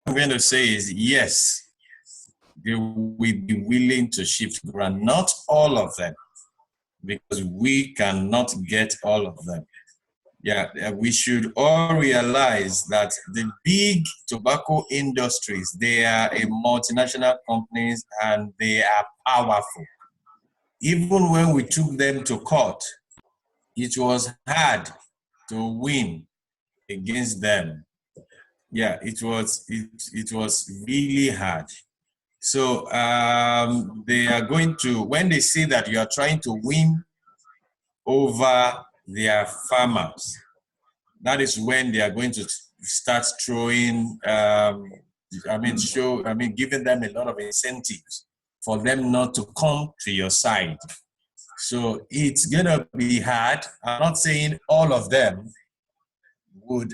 I'm going to say is yes, they will be willing to shift ground. Not all of them, because we cannot get all of them. Yeah, we should all realize that the big tobacco industries, they are a multinational companies and they are powerful. Even when we took them to court, it was hard to win against them. Yeah, it was really hard. So they are going to, when they see that you are trying to win over their farmers, that is when they are going to start throwing, giving them a lot of incentives for them not to come to your side. So it's gonna be hard. I'm not saying all of them would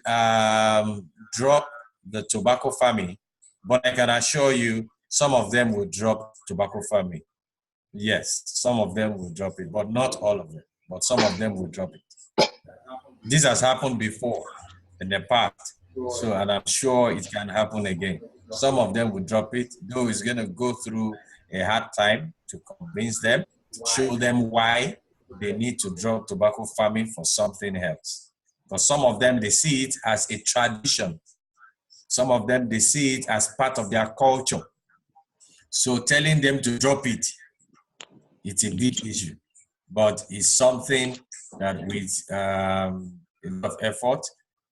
drop the tobacco farming, but I can assure you some of them will drop tobacco farming. Yes, some of them will drop it, but not all of them. But some of them will drop it. This has happened before in the past, so and I'm sure it can happen again. Some of them will drop it, though it's going to go through a hard time to convince them, show them why they need to drop tobacco farming for something else. For some of them, they see it as a tradition. Some of them, they see it as part of their culture. So telling them to drop it, it's a big issue. But it's something that with a lot of effort,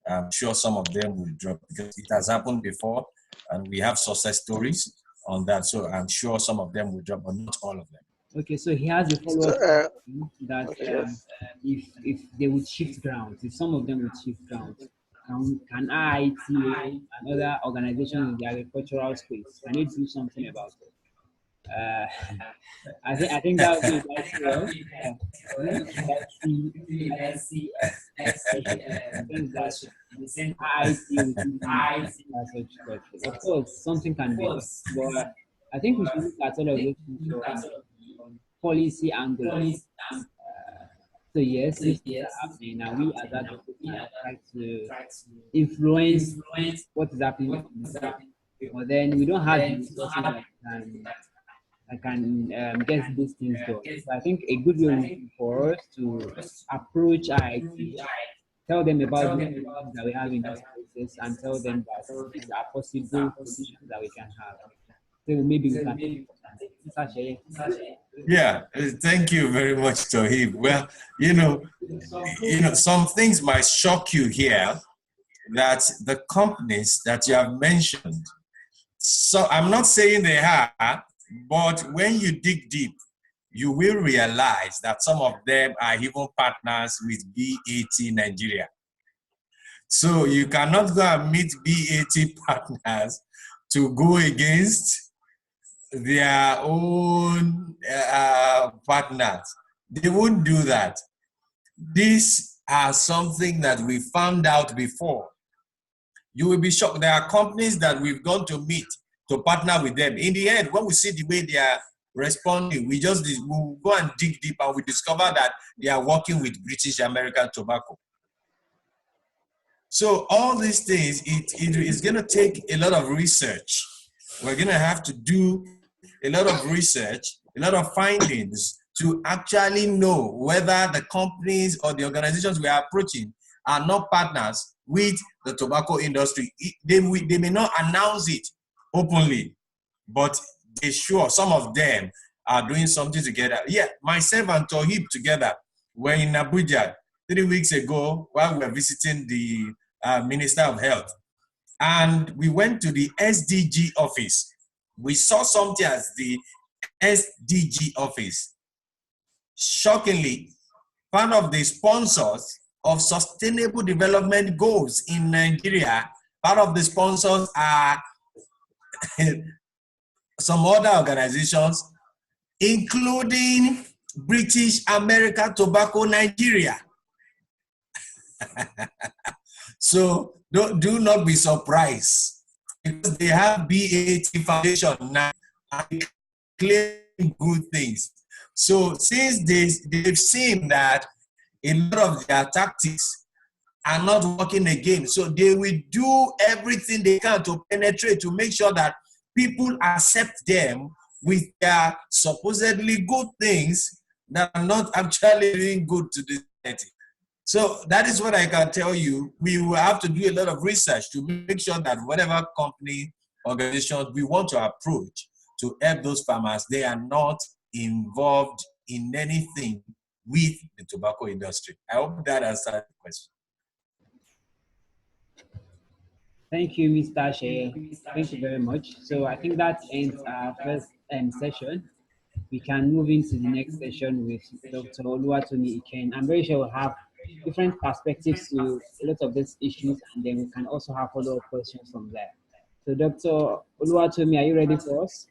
I'm sure some of them will drop, because it has happened before and we have success stories on that. So I'm sure some of them will drop, but not all of them. Okay, so he has a follow-up that if they would shift grounds, if some of them would shift grounds, can IITA and other organizations in the agricultural space, can they do something about it? I think that would be like well. Of course, something can be done, but I think we should look at all of this from policy angle. So yes, this is happening, and we as advocates try to influence what is happening. But then we don't have the resources that can get these things done. So I think a good way would be for us to approach IT, tell them about the things that we have in this process, and tell them that these are possible solutions that we can have. So maybe we can. Yeah, thank you very much, Tohib. Well, some things might shock you here, that the companies that you have mentioned. So I'm not saying they are, but when you dig deep, you will realize that some of them are even partners with BAT Nigeria. So you cannot go and meet BAT partners to go against their own partners. They wouldn't do that. These are something that we found out before. You will be shocked. There are companies that we've gone to meet to partner with them. In the end, when we see the way they are responding, we'll go and dig deep and we discover that they are working with British American Tobacco. So all these things, it is going to take a lot of research. We're going to have to do a lot of research, a lot of findings to actually know whether the companies or the organizations we are approaching are not partners with the tobacco industry. They may not announce it openly, but they sure some of them are doing something together. Yeah, myself and Tohib together were in Abuja 3 weeks ago while we were visiting the Minister of Health. And we went to the SDG office. We saw something as the SDG office. Shockingly, one of the sponsors of Sustainable Development Goals in Nigeria, part of the sponsors are some other organizations, including British American Tobacco Nigeria. So do not be surprised, because they have BAT Foundation now and claim good things. So since they've seen that a lot of their tactics are not working again. So they will do everything they can to penetrate, to make sure that people accept them with their supposedly good things that are not actually doing good to the society. So that is what I can tell you. We will have to do a lot of research to make sure that whatever company, organizations we want to approach to help those farmers, they are not involved in anything with the tobacco industry. I hope that answers the question. Thank you, Mr. Shea. Thank you very much. So I think that ends our first session. We can move into the next session with Dr. Oluwatomi Iken. I'm very sure we'll have different perspectives to a lot of these issues, and then we can also have follow-up questions from there. So Dr. Oluwatomi, are you ready for us?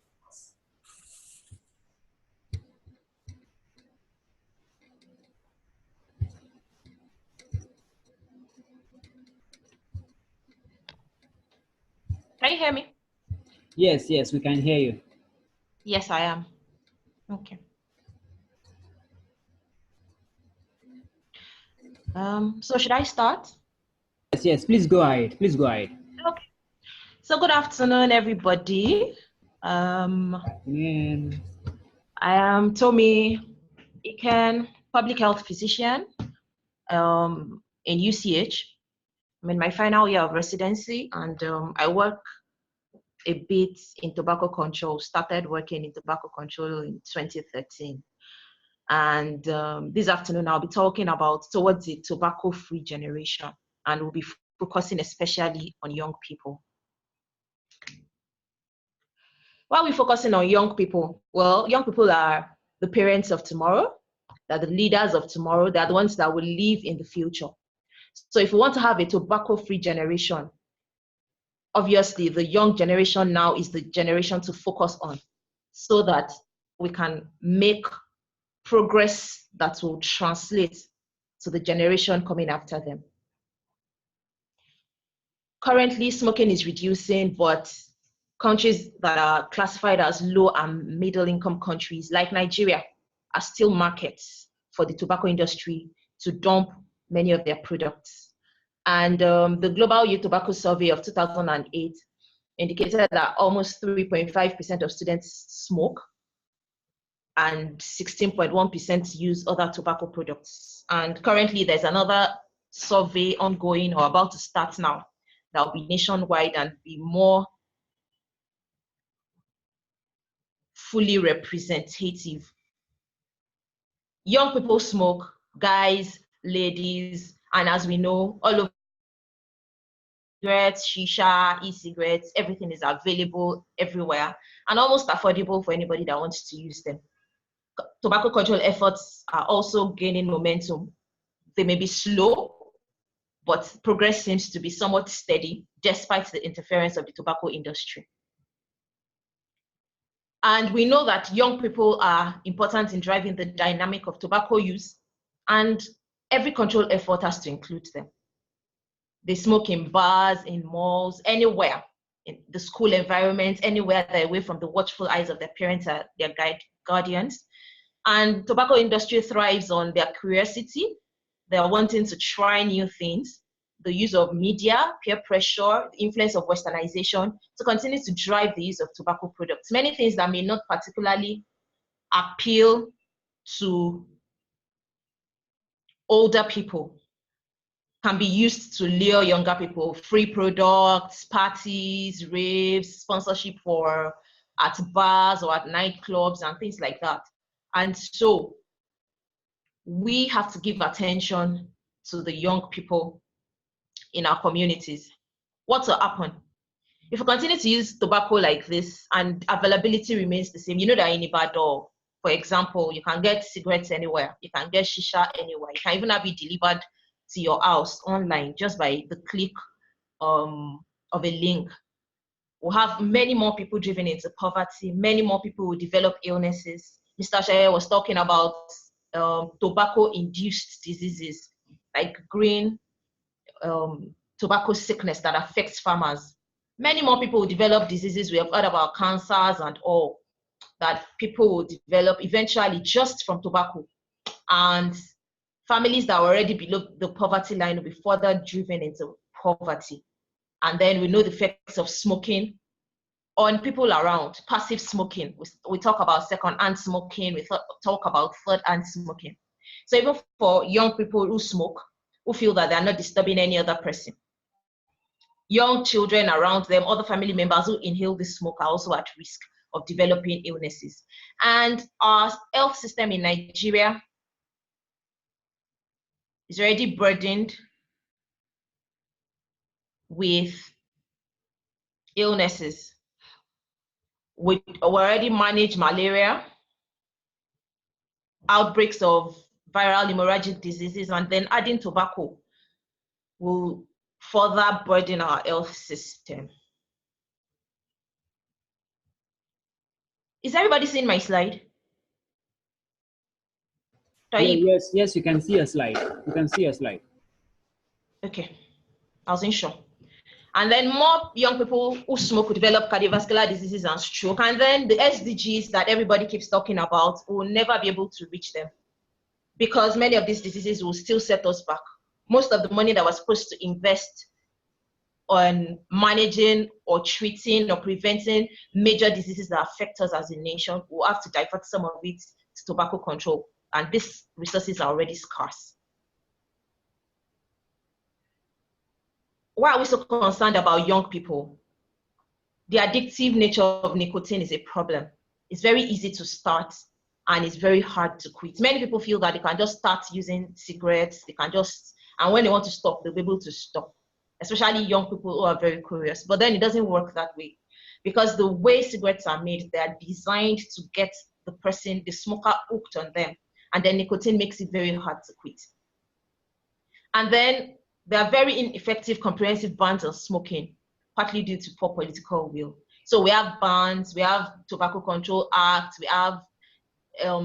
Can you hear me? Yes, we can hear you. Yes, I am. Okay. So should I start? Yes, please go ahead. Please go ahead. Okay. So good afternoon, everybody. I am Tomi Iken, public health physician in UCH. I'm in my final year of residency, and I work a bit in tobacco control. Started working in tobacco control in 2013. And this afternoon, I'll be talking about towards the tobacco-free generation, and we'll be focusing especially on young people. Why are we focusing on young people? Well, young people are the parents of tomorrow, they're the leaders of tomorrow, they're the ones that will live in the future. So if we want to have a tobacco-free generation, obviously the young generation now is the generation to focus on, so that we can make progress that will translate to the generation coming after them. Currently, smoking is reducing, but countries that are classified as low and middle income countries like Nigeria are still markets for the tobacco industry to dump many of their products. And the Global Youth Tobacco Survey of 2008 indicated that almost 3.5% of students smoke and 16.1% use other tobacco products. And currently there's another survey ongoing or about to start now that will be nationwide and be more fully representative. Young people smoke, guys, ladies, and as we know, all of cigarettes, shisha, e-cigarettes, everything is available everywhere and almost affordable for anybody that wants to use them. Tobacco control efforts are also gaining momentum. They may be slow, but progress seems to be somewhat steady despite the interference of the tobacco industry. And we know that young people are important in driving the dynamic of tobacco use, and every control effort has to include them. They smoke in bars, in malls, anywhere, in the school environment, anywhere they're away from the watchful eyes of their parents or their guardians. And tobacco industry thrives on their curiosity. They're wanting to try new things, the use of media, peer pressure, the influence of westernization to continue to drive the use of tobacco products. Many things that may not particularly appeal to older people can be used to lure younger people. Free products, parties, raves, sponsorship for at bars or at nightclubs and things like that. And so we have to give attention to the young people in our communities. What will happen? If we continue to use tobacco like this and availability remains the same, you know that in Ibadan, for example, you can get cigarettes anywhere, you can get shisha anywhere, you can even have it delivered to your house online just by the click of a link. We'll have many more people driven into poverty, many more people will develop illnesses. Mr. Shaya was talking about tobacco-induced diseases like green tobacco sickness that affects farmers. Many more people will develop diseases. We have heard about cancers and all that people will develop eventually just from tobacco. And Families that are already below the poverty line will be further driven into poverty. And then we know the effects of smoking on people around, passive smoking. We talk about second-hand smoking, we talk about third-hand smoking. So even for young people who smoke, who feel that they are not disturbing any other person, young children around them, other family members who inhale this smoke are also at risk of developing illnesses. And our health system in Nigeria is already burdened with illnesses. We already manage malaria, outbreaks of viral hemorrhagic diseases, and then adding tobacco will further burden our health system. Is everybody seeing my slide? Yeah, yes, you can see a slide. You can see a slide. Okay, I wasn't sure. And then more young people who smoke will develop cardiovascular diseases and stroke. And then the SDGs that everybody keeps talking about will never be able to reach them, because many of these diseases will still set us back. Most of the money that was supposed to invest on managing or treating or preventing major diseases that affect us as a nation, we'll have to divert some of it to tobacco control. And these resources are already scarce. Why are we so concerned about young people? The addictive nature of nicotine is a problem. It's very easy to start and it's very hard to quit. Many people feel that they can just start using cigarettes, and when they want to stop, they'll be able to stop, especially young people who are very curious. But then it doesn't work that way, because the way cigarettes are made, they are designed to get the smoker hooked on them, and then nicotine makes it very hard to quit. And then there are very ineffective comprehensive bans on smoking, partly due to poor political will. So we have bans, we have Tobacco Control Act, we have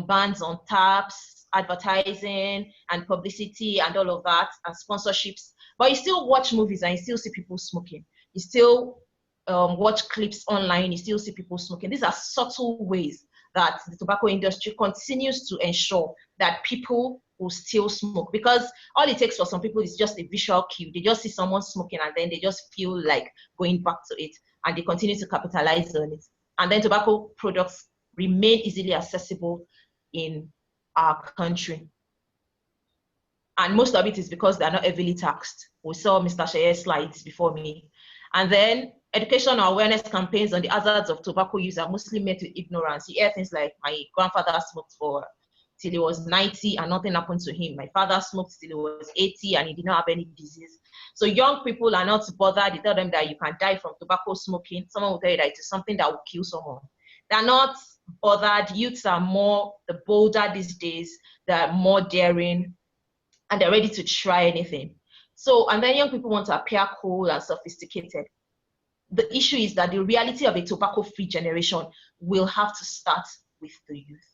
bans on taps, advertising and publicity and all of that, and sponsorships. But you still watch movies and you still see people smoking. You still watch clips online, you still see people smoking. These are subtle ways that the tobacco industry continues to ensure that people will still smoke, because all it takes for some people is just a visual cue. They just see someone smoking and then they just feel like going back to it, and they continue to capitalize on it. And then tobacco products remain easily accessible in our country. And most of it is because they're not heavily taxed. We saw Mr. Sheye's slides before me. And then education or awareness campaigns on the hazards of tobacco use are mostly met with ignorance. You hear things like, my grandfather smoked till he was 90 and nothing happened to him. My father smoked till he was 80 and he did not have any disease. So young people are not bothered. You tell them that you can die from tobacco smoking. Someone will tell you that it is something that will kill someone. They're not bothered. Youths are more the bolder these days. They're more daring and they're ready to try anything. So, and then young people want to appear cool and sophisticated. The issue is that the reality of a tobacco-free generation will have to start with the youth.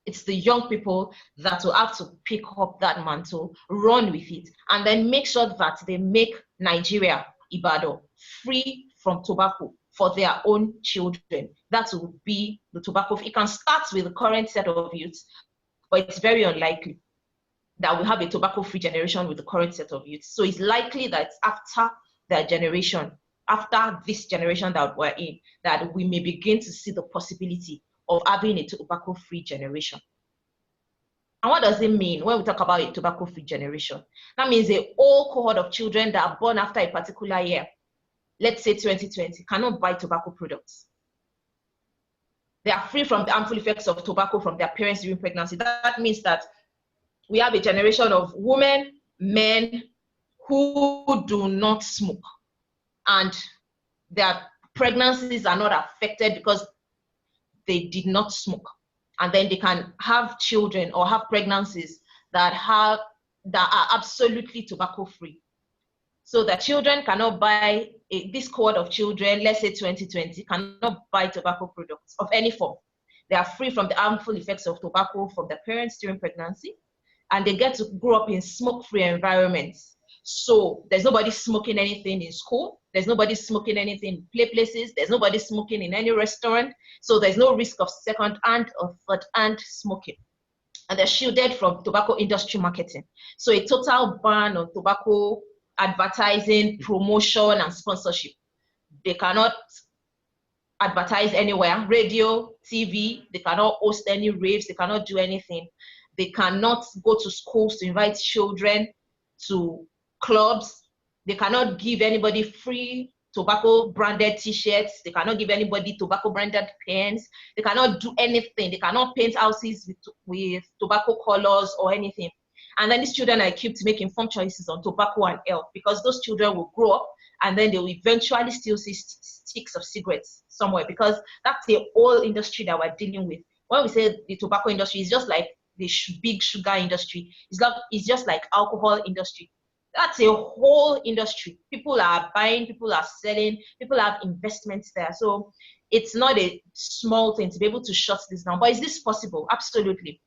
It's the young people that will have to pick up that mantle, run with it, and then make sure that they make Nigeria, Ibadan, free from tobacco for their own children. That will be the tobacco. It can start with the current set of youths, but it's very unlikely that we have a tobacco-free generation with the current set of youths. So it's likely that after their generation, after this generation that we're in, that we may begin to see the possibility of having a tobacco-free generation. And what does it mean when we talk about a tobacco-free generation? That means a whole cohort of children that are born after a particular year, let's say 2020, cannot buy tobacco products. They are free from the harmful effects of tobacco from their parents during pregnancy. That means that we have a generation of women, men who do not smoke, and their pregnancies are not affected because they did not smoke. And then they can have children or have pregnancies that are absolutely tobacco free. So the children cannot buy, this cohort of children, let's say 2020, cannot buy tobacco products of any form. They are free from the harmful effects of tobacco from their parents during pregnancy, and they get to grow up in smoke-free environments. So there's nobody smoking anything in school. There's nobody smoking anything in play places. There's nobody smoking in any restaurant. So there's no risk of second-hand or third-hand smoking. and they're shielded from tobacco industry marketing. So a total ban on tobacco advertising, promotion, and sponsorship. They cannot advertise anywhere, radio, TV, they cannot host any raves, they cannot do anything. They cannot go to schools to invite children to clubs. They cannot give anybody free tobacco branded t-shirts. They cannot give anybody tobacco branded pens. They cannot do anything. They cannot paint houses with tobacco colors or anything. And then these children are equipped to make informed choices on tobacco and health, because those children will grow up and then they will eventually still see sticks of cigarettes somewhere, because that's the whole industry that we're dealing with. When we say the tobacco industry, it's just like the big sugar industry. It's just like alcohol industry. That's a whole industry. People are buying, people are selling, people have investments there. So it's not a small thing to be able to shut this down. But is this possible? Absolutely.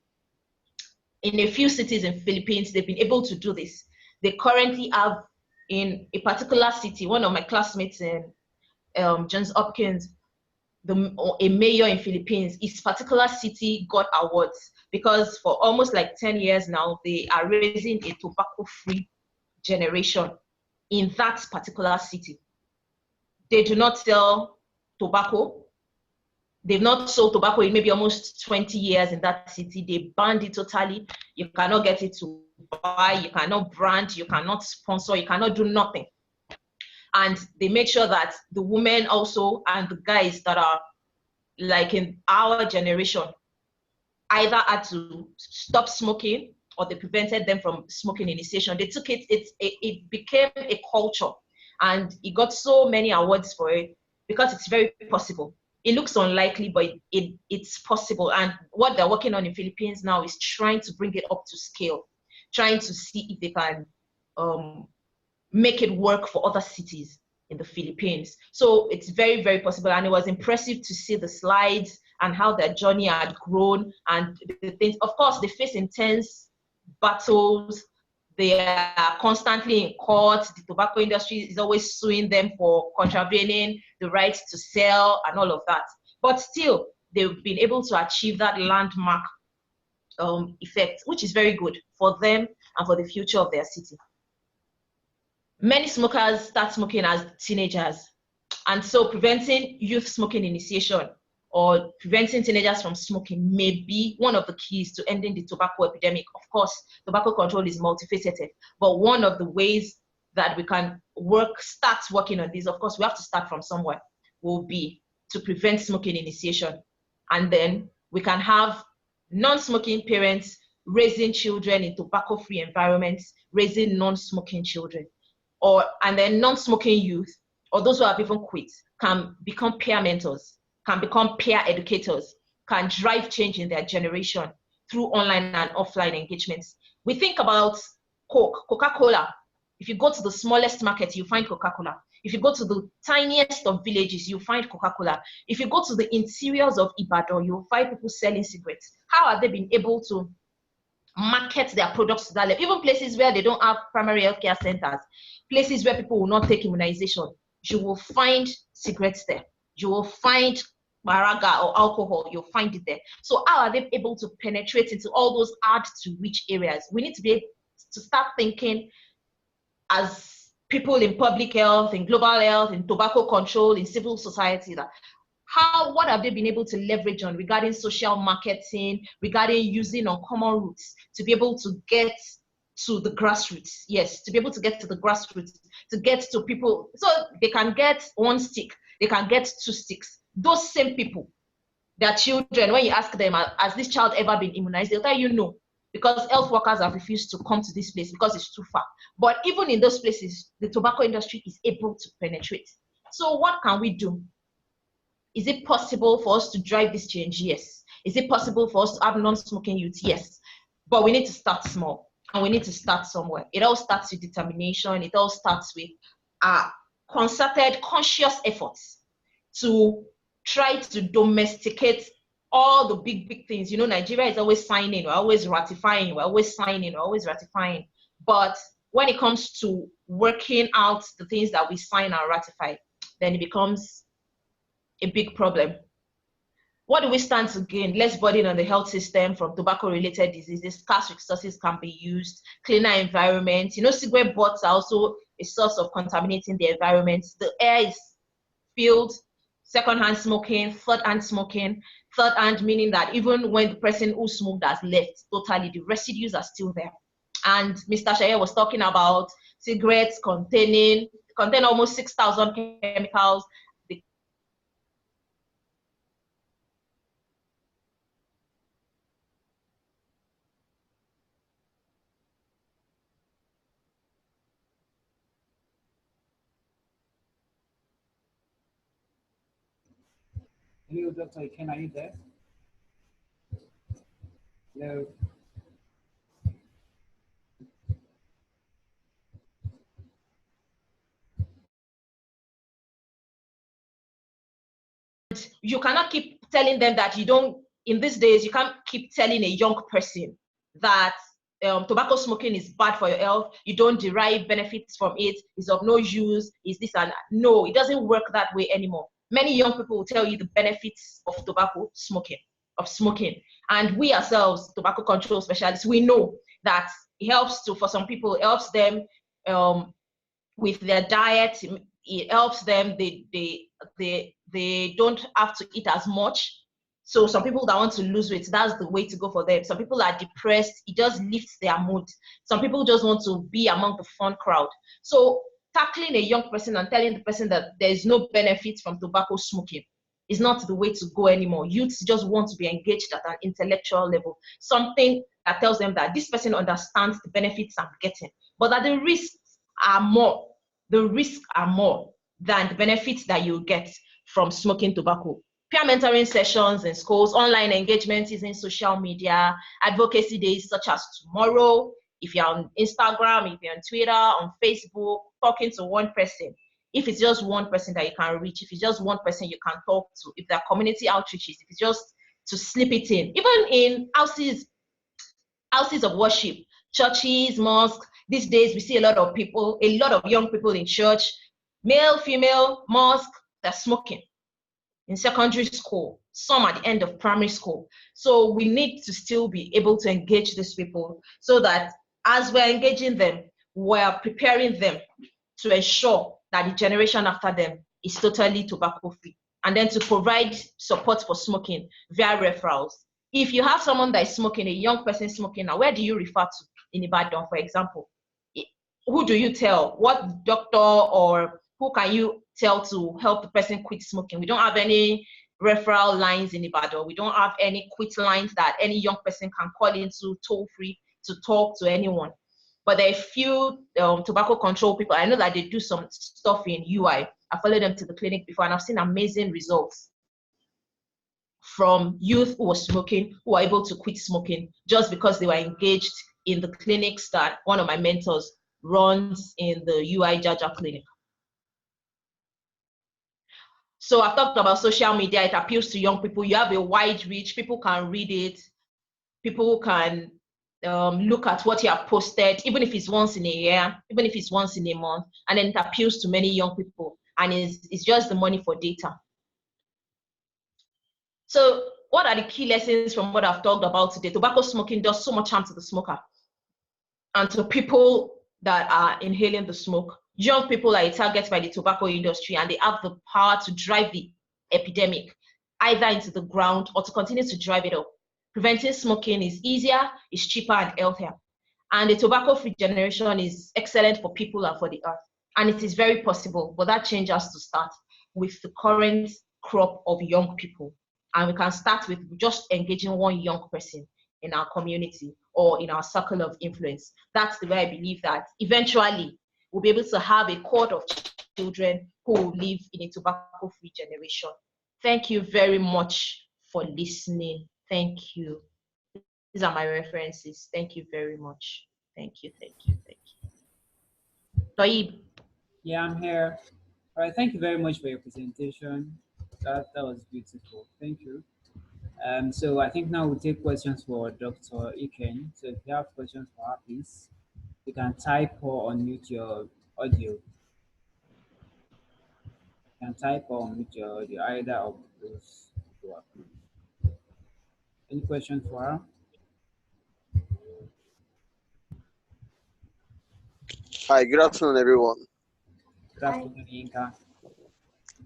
In a few cities in Philippines, they've been able to do this. They currently have, in a particular city, one of my classmates in Johns Hopkins, a mayor in Philippines, his particular city got awards because for almost like 10 years now, they are raising a tobacco-free generation in that particular city. They do not sell tobacco. They've not sold tobacco in maybe almost 20 years in that city. They banned it totally. You cannot get it to buy, you cannot brand, you cannot sponsor, you cannot do nothing. And they make sure that the women also and the guys that are like in our generation either had to stop smoking or they prevented them from smoking initiation. They took it, it became a culture, and it got so many awards for it because it's very possible. It looks unlikely, but it's possible. And what they're working on in Philippines now is trying to bring it up to scale, trying to see if they can make it work for other cities in the Philippines. So it's very, very possible. And it was impressive to see the slides and how their journey had grown and the things. Of course, they face intense battles. They are constantly in court. The tobacco industry is always suing them for contravening the right to sell and all of that. But still, they've been able to achieve that landmark effect, which is very good for them and for the future of their city. Many smokers start smoking as teenagers, and so preventing youth smoking initiation or preventing teenagers from smoking may be one of the keys to ending the tobacco epidemic. Of course, tobacco control is multifaceted, but one of the ways that we can start working on this, of course, we have to start from somewhere, will be to prevent smoking initiation. And then we can have non-smoking parents raising children in tobacco-free environments, raising non-smoking children. And then non-smoking youth, or those who have even quit, can become peer mentors, can become peer educators, can drive change in their generation through online and offline engagements. We think about Coca-Cola. If you go to the smallest market, you find Coca-Cola. If you go to the tiniest of villages, you find Coca-Cola. If you go to the interiors of Ibadan, you'll find people selling cigarettes. How have they been able to market their products to that level? Even places where they don't have primary healthcare centers, places where people will not take immunization, you will find cigarettes there. You will find baraga or alcohol, you'll find it there. So how are they able to penetrate into all those hard to reach areas? We need to be able to start thinking as people in public health, in global health, in tobacco control, in civil society, that what have they been able to leverage on regarding social marketing, regarding using uncommon routes to be able to get to the grassroots? Yes, to be able to get to the grassroots, to get to people, so they can get one stick, they can get two sticks. Those same people, their children, when you ask them, has this child ever been immunized? They'll tell you no, because health workers have refused to come to this place because it's too far. But even in those places, the tobacco industry is able to penetrate. So what can we do? Is it possible for us to drive this change? Yes. Is it possible for us to have non-smoking youth? Yes. But we need to start small, and we need to start somewhere. It all starts with determination. It all starts with concerted, conscious efforts to try to domesticate all the big things. You know, Nigeria is always signing, we're always ratifying, we're always signing, we're always ratifying. But when it comes to working out the things that we sign and ratify, then it becomes a big problem. What do we stand to gain? Less burden on the health system from tobacco-related diseases, scarce resources can be used, cleaner environment. You know, cigarette butts are also a source of contaminating the environment. The air is filled, second-hand smoking, third-hand smoking. Third-hand meaning that even when the person who smoked has left totally, the residues are still there. And Mr. Shaye was talking about cigarettes contain almost 6,000 chemicals. Hello, Dr. Iken, are you there? Hello. You cannot keep telling them that you don't, in these days, you can't keep telling a young person that tobacco smoking is bad for your health, you don't derive benefits from it, it's of no use, is this and that. No, it doesn't work that way anymore. Many young people will tell you the benefits of tobacco smoking, And we ourselves, tobacco control specialists, we know that it helps to, for some people, it helps them with their diet, it helps them, they don't have to eat as much. So some people that want to lose weight, that's the way to go for them. Some people are depressed, it just lifts their mood. Some people just want to be among the fun crowd. So tackling a young person and telling the person that there is no benefit from tobacco smoking is not the way to go anymore. Youths just want to be engaged at an intellectual level, something that tells them that this person understands the benefits I'm getting, but that the risks are more. The risks are more than the benefits that you get from smoking tobacco. Peer mentoring sessions in schools, online engagement using social media, advocacy days such as tomorrow. If you're on Instagram, if you're on Twitter, on Facebook, talking to one person. If it's just one person that you can reach, if it's just one person you can talk to, if there are community outreaches, if it's just to slip it in. Even in houses of worship, churches, mosques, these days we see a lot of people, a lot of young people in church, male, female, mosque, they're smoking in secondary school, some at the end of primary school. So we need to still be able to engage these people so that as we're engaging them, we're preparing them to ensure that the generation after them is totally tobacco free. And then to provide support for smoking via referrals. If you have someone that is smoking, a young person smoking, now where do you refer to in Ibadan, for example? Who do you tell? What doctor or who can you tell to help the person quit smoking? We don't have any referral lines in Ibadan. We don't have any quit lines that any young person can call into toll free to talk to anyone. But there are a few tobacco control people. I know that they do some stuff in UI. I followed them to the clinic before and I've seen amazing results from youth who were smoking, who were able to quit smoking just because they were engaged in the clinics that one of my mentors runs in the UI Jaja clinic. So I've talked about social media. It appeals to young people. You have a wide reach. People can read it. People can look at what you have posted, even if it's once in a year, even if it's once in a month, and then it appeals to many young people. And it's just the money for data. So what are the key lessons from what I've talked about today? Tobacco smoking does so much harm to the smoker and to people that are inhaling the smoke. Young people are targeted by the tobacco industry and they have the power to drive the epidemic either into the ground or to continue to drive it up. Preventing smoking is easier, it's cheaper and healthier. And the tobacco-free generation is excellent for people and for the earth. And it is very possible, but that change has to start with the current crop of young people. And we can start with just engaging one young person in our community or in our circle of influence. That's the way I believe that eventually we'll be able to have a cohort of children who will live in a tobacco-free generation. Thank you very much for listening. Thank you. These are my references. Thank you very much. Thank you, thank you, thank you. Toib. Yeah, I'm here. All right, thank you very much for your presentation. That was beautiful. Thank you. So I think now we'll take questions for Dr. Iken. So if you have questions for her, please, you can type or unmute your audio. You can type or unmute your audio, either of those two. Any questions for her? Hi, good afternoon, everyone. Good afternoon, Yinka.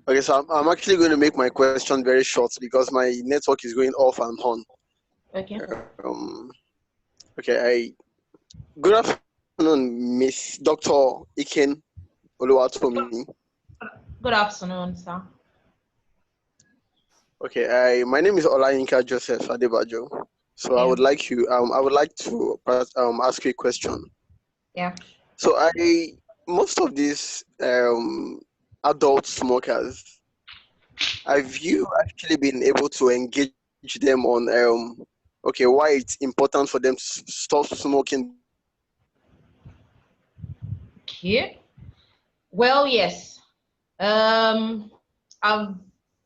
Okay, so I'm actually going to make my question very short because my network is going off and on. Okay. Um, okay, good afternoon, Miss Dr. Iken Oluwatomi. Good afternoon, sir. Okay, my name is Olayinka Joseph Adebajo. So Yeah. I would like to ask you a question. Yeah. So most of these adult smokers, have you actually been able to engage them on why it's important for them to stop smoking? Okay. Well, yes.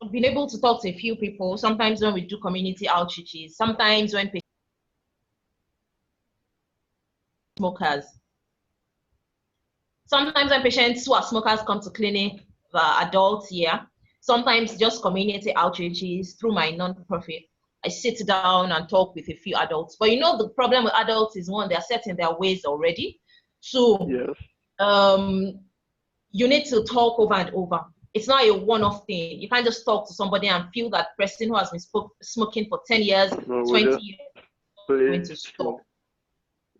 I've been able to talk to a few people. Sometimes when we do community outreaches, sometimes when smokers, sometimes when patients who are smokers come to clinic, the adults here, sometimes just community outreaches through my non-profit. I sit down and talk with a few adults. But you know, the problem with adults is one, they're set in their ways already. So Yes. You need to talk over and over. It's not a one-off thing. You can't just talk to somebody and feel that person who has been smoking for 10 years, No, 20 years, is going to stop.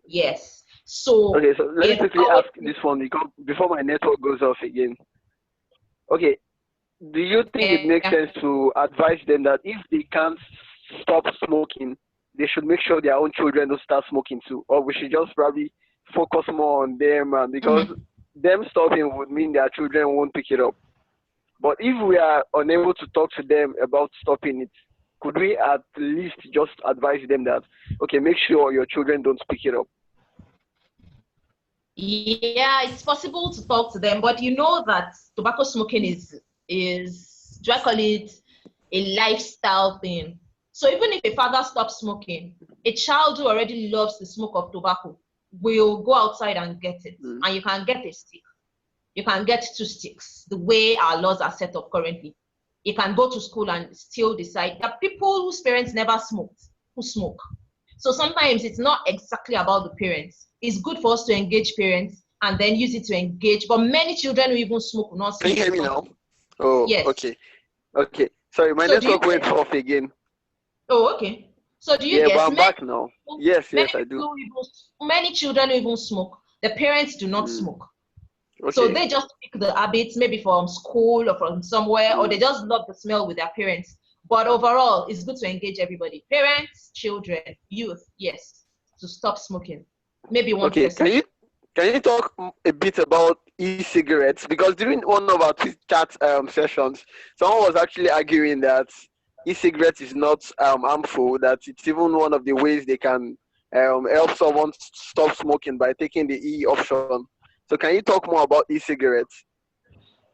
Yes. So okay, so let me quickly always, ask this one before my network goes off again. Okay, do you think it makes sense to advise them that if they can't stop smoking, they should make sure their own children don't start smoking too, or we should just probably focus more on them, because them stopping would mean their children won't pick it up. But if we are unable to talk to them about stopping it, could we at least just advise them that, okay, make sure your children don't pick it up? Yeah, it's possible to talk to them, but you know that tobacco smoking is do I call it a lifestyle thing? So even if a father stops smoking, a child who already loves the smoke of tobacco will go outside and get it, and you can get a stick. You can get 2 sticks, the way our laws are set up currently. You can go to school and still decide that people whose parents never smoked, who smoke. So sometimes it's not exactly about the parents. It's good for us to engage parents and then use it to engage. But many children who even smoke will not smoke. Can you hear me now? Oh, yes. Okay. Sorry, my network went off again. Oh, okay. So do you guess? guess? But I'm back now. Yes, I do. Many children who even smoke, the parents do not smoke. Okay. So they just pick the habits, maybe from school or from somewhere, or they just love the smell with their parents. But overall, it's good to engage everybody. Parents, children, youth, yes, to stop smoking. Maybe one person. Can you talk a bit about e-cigarettes? Because during one of our chat sessions, someone was actually arguing that e-cigarettes is not harmful, that it's even one of the ways they can help someone stop smoking by taking the E option. So can you talk more about e-cigarettes?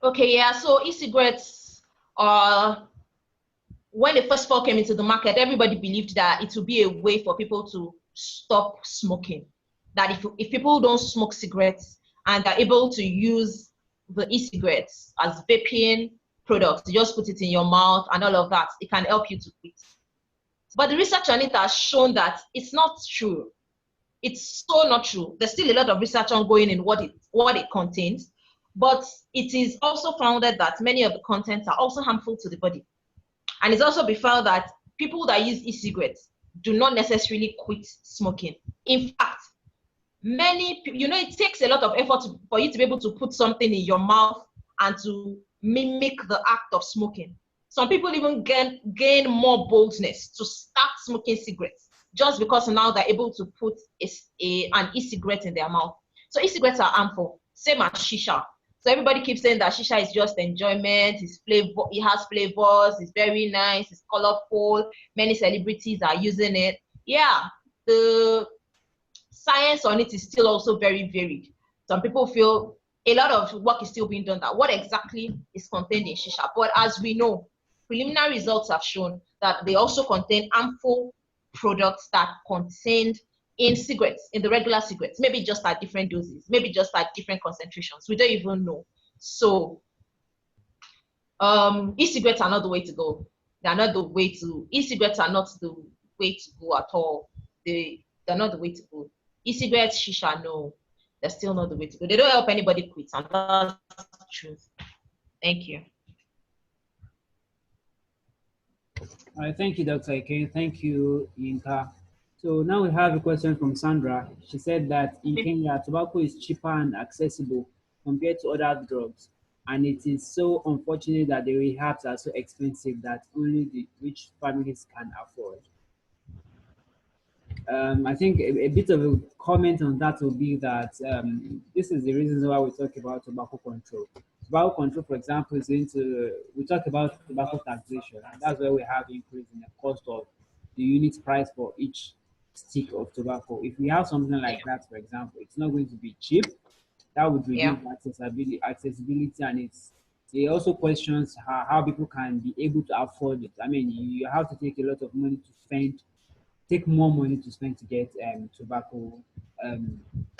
Okay, yeah. So e-cigarettes are, when they first came into the market, everybody believed that it would be a way for people to stop smoking. That if people don't smoke cigarettes and are able to use the e-cigarettes as vaping products, you just put it in your mouth and all of that, it can help you to quit. But the research on it has shown that it's not true. It's so not true. There's still a lot of research ongoing in what it contains, but it is also founded that many of the contents are also harmful to the body. And it's also been found that people that use e-cigarettes do not necessarily quit smoking. In fact, it takes a lot of effort for you to be able to put something in your mouth and to mimic the act of smoking. Some people even gain more boldness to start smoking cigarettes just because now they're able to put an e-cigarette in their mouth. So e-cigarettes are harmful, same as shisha. So everybody keeps saying that shisha is just enjoyment, it has flavors, it's very nice, it's colorful, many celebrities are using it. Yeah, the science on it is still also very varied. Some people feel a lot of work is still being done that what exactly is contained in shisha. But as we know, preliminary results have shown that they also contain harmful products that contained in cigarettes, in the regular cigarettes, maybe just at different doses, maybe just at different concentrations. We don't even know. So e-cigarettes are not the way to go. E-cigarettes are not the way to go at all. They're not the way to go. E-cigarettes, shisha, no, they're still not the way to go. They don't help anybody quit, and that's the truth. Thank you. All right, thank you, Dr. Iken. Thank you, Yinka. So now we have a question from Sandra. She said that in Kenya, tobacco is cheaper and accessible compared to other drugs. And it is so unfortunate that the rehabs are so expensive that only the rich families can afford. I think a bit of a comment on that will be that this is the reason why we talk about tobacco control. Tobacco control, for example, is we talk about tobacco taxation, and that's where we have increase in the cost of the unit price for each stick of tobacco. If we have something like that, for example, it's not going to be cheap. That would reduce accessibility, and it also questions how people can be able to afford it. I mean, you have to take a lot of money to spend, take more money to spend to get tobacco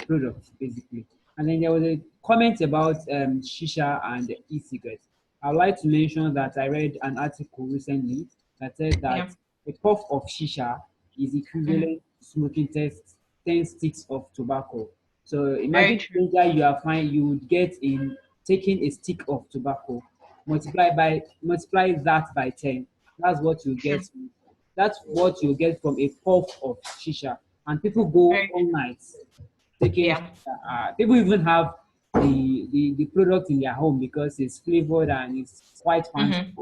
products, basically. And then there was a comment about shisha and e-cigarettes. I'd like to mention that I read an article recently that said that a puff of shisha is equivalent to smoking 10 sticks of tobacco. So imagine that you would get in taking a stick of tobacco, multiply that by 10. That's what you get. That's what you get from a puff of shisha. And people go all night taking people even have the product in their home because it's flavored and it's quite fancy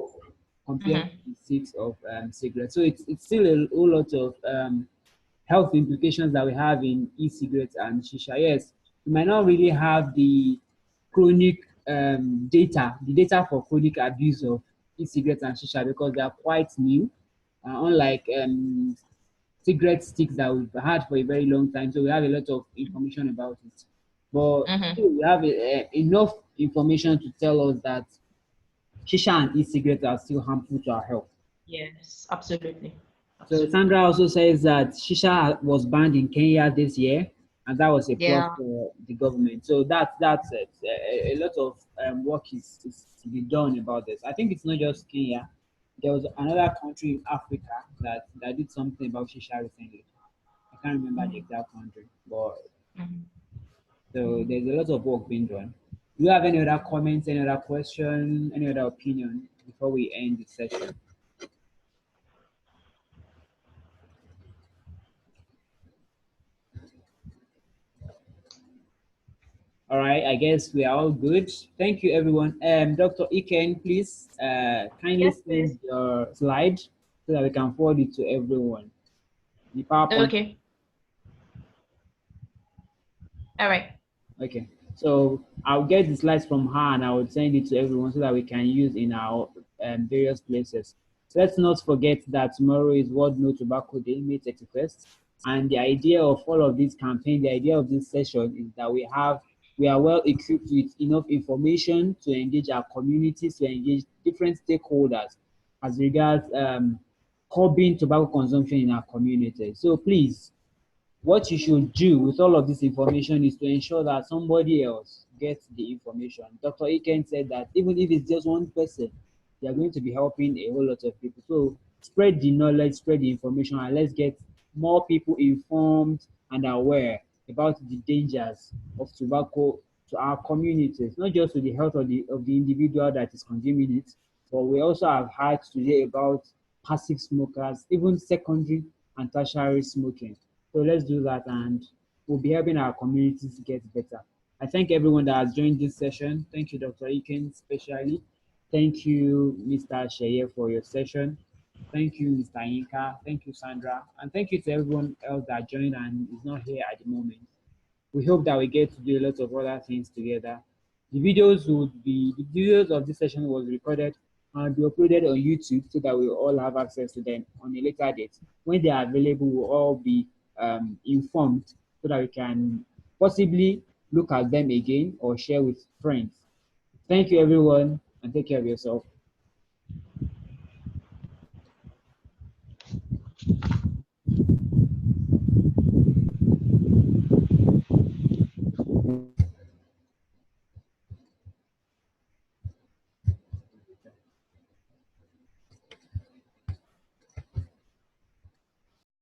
compared to the sticks of cigarettes. So it's still a whole lot of health implications that we have in e-cigarettes and shisha. Yes, we might not really have the chronic the data for chronic abuse of e-cigarettes and shisha because they are quite new, unlike cigarette sticks that we've had for a very long time. So we have a lot of information about it. But still, we have enough information to tell us that shisha and e-cigarettes are still harmful to our health. Yes, absolutely. So Sandra also says that shisha was banned in Kenya this year, and that was a plus for the government. So that's it. A lot of work is to be done about this. I think it's not just Kenya. There was another country in Africa that did something about shisha recently. I can't remember the exact country, but so there's a lot of work being done. Do you have any other comments, any other question, any other opinion before we end the session? All right, I guess we are all good. Thank you, everyone. Dr. Iken, please kindly send your slide so that we can forward it to everyone. The PowerPoint. Okay. All right. Okay. So I'll get the slides from her and I will send it to everyone so that we can use in our various places. So let's not forget that tomorrow is World No Tobacco Day, May 31st. And the idea of all of this campaign, the idea of this session is that we are well equipped with enough information to engage our communities, to engage different stakeholders as regards curbing tobacco consumption in our community. So please, what you should do with all of this information is to ensure that somebody else gets the information. Dr. Iken said that even if it's just one person, they are going to be helping a whole lot of people. So spread the knowledge, spread the information, and let's get more people informed and aware about the dangers of tobacco to our communities, not just to the health of the individual that is consuming it, but we also have heard today about passive smokers, even secondary and tertiary smoking. So let's do that and we'll be helping our communities get better. I thank everyone that has joined this session. Thank you, Dr. Iken, especially. Thank you, Mr. Sheye, for your session. Thank you, Mr. Inka. Thank you, Sandra. And thank you to everyone else that joined and is not here at the moment. We hope that we get to do a lot of other things together. The videos of this session was recorded and be uploaded on YouTube so that we all have access to them on a later date. When they are available, we'll all be informed so that we can possibly look at them again or share with friends. Thank you, everyone, and take care of yourself.